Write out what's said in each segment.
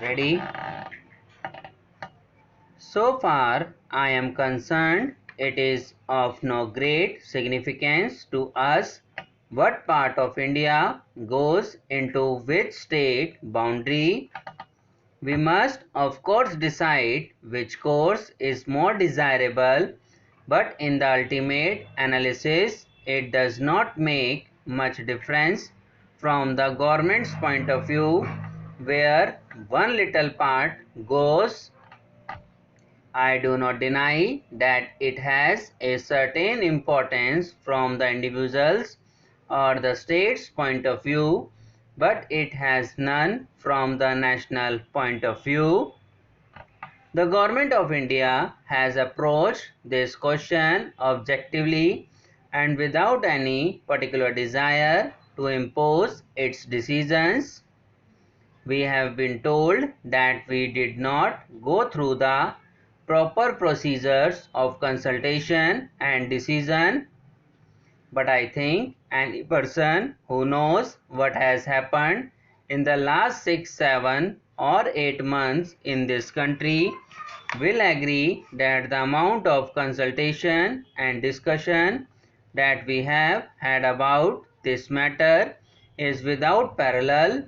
Ready? So far I am concerned, it is of no great significance to us what part of India goes into which state boundary. We must of course decide which course is more desirable, but in the ultimate analysis it does not make much difference from the government's point of view where one little part goes. I do not deny that it has a certain importance from the individual's or the state's point of view, but it has none from the national point of view. The Government of India has approached this question objectively and without any particular desire to impose its decisions. We have been told that we did not go through the proper procedures of consultation and decision, but I think any person who knows what has happened in the last 6, 7 or 8 months in this country will agree that the amount of consultation and discussion that we have had about this matter is without parallel.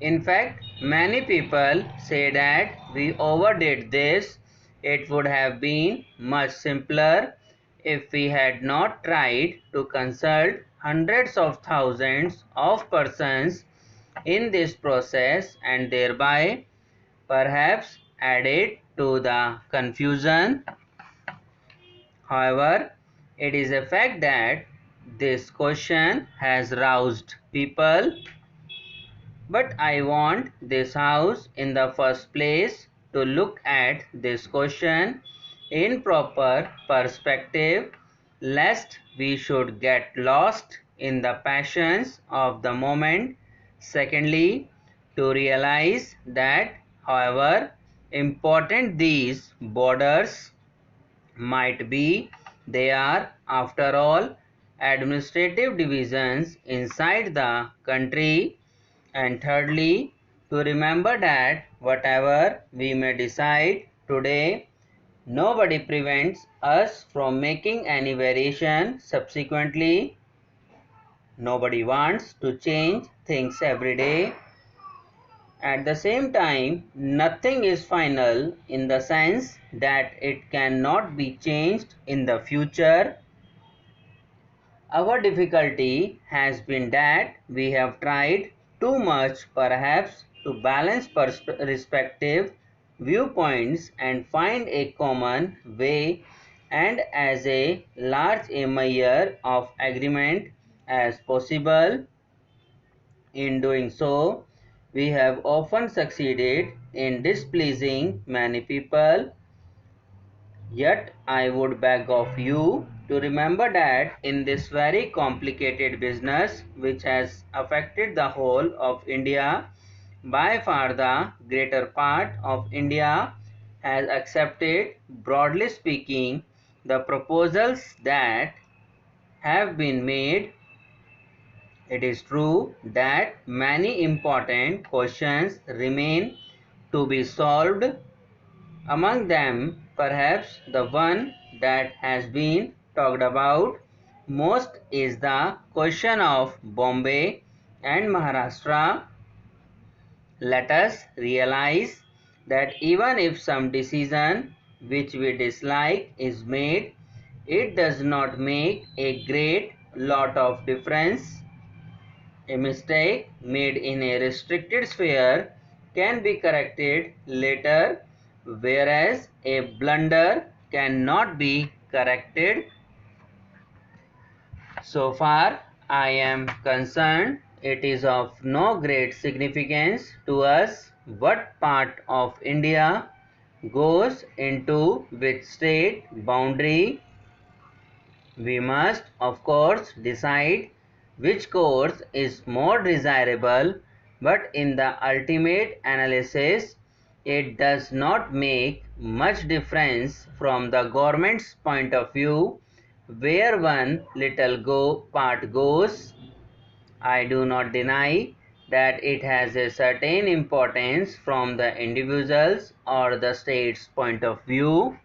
In fact, many people say that we overdid this. It would have been much simpler if we had not tried to consult hundreds of thousands of persons in this process and thereby perhaps added to the confusion. However, it is a fact that this question has roused people. But I want this house in the first place to look at this question in proper perspective, lest we should get lost in the passions of the moment. Secondly, to realize that however important these borders might be, they are after all administrative divisions inside the country. And thirdly, to remember that whatever we may decide today, nobody prevents us from making any variation subsequently. Nobody wants to change things every day. At the same time, nothing is final in the sense that it cannot be changed in the future. Our difficulty has been that we have tried too much perhaps to balance respective viewpoints and find a common way and as a large a measure of agreement as possible. In doing so, we have often succeeded in displeasing many people. Yet I would beg of you to remember that in this very complicated business which has affected the whole of India, by far the greater part of India has accepted, broadly speaking, the proposals that have been made. It is true that many important questions remain to be solved. Among them, perhaps the one that has been talked about most is the question of Bombay and Maharashtra. Let us realize that even if some decision which we dislike is made, it does not make a great lot of difference. A mistake made in a restricted sphere can be corrected later, whereas a blunder cannot be corrected. So far I am concerned, it is of no great significance to us what part of India goes into which state boundary. We must of course decide which course is more desirable, but in the ultimate analysis it does not make much difference from the government's point of view where one little part goes. I do not deny that it has a certain importance from the individual's or the state's point of view,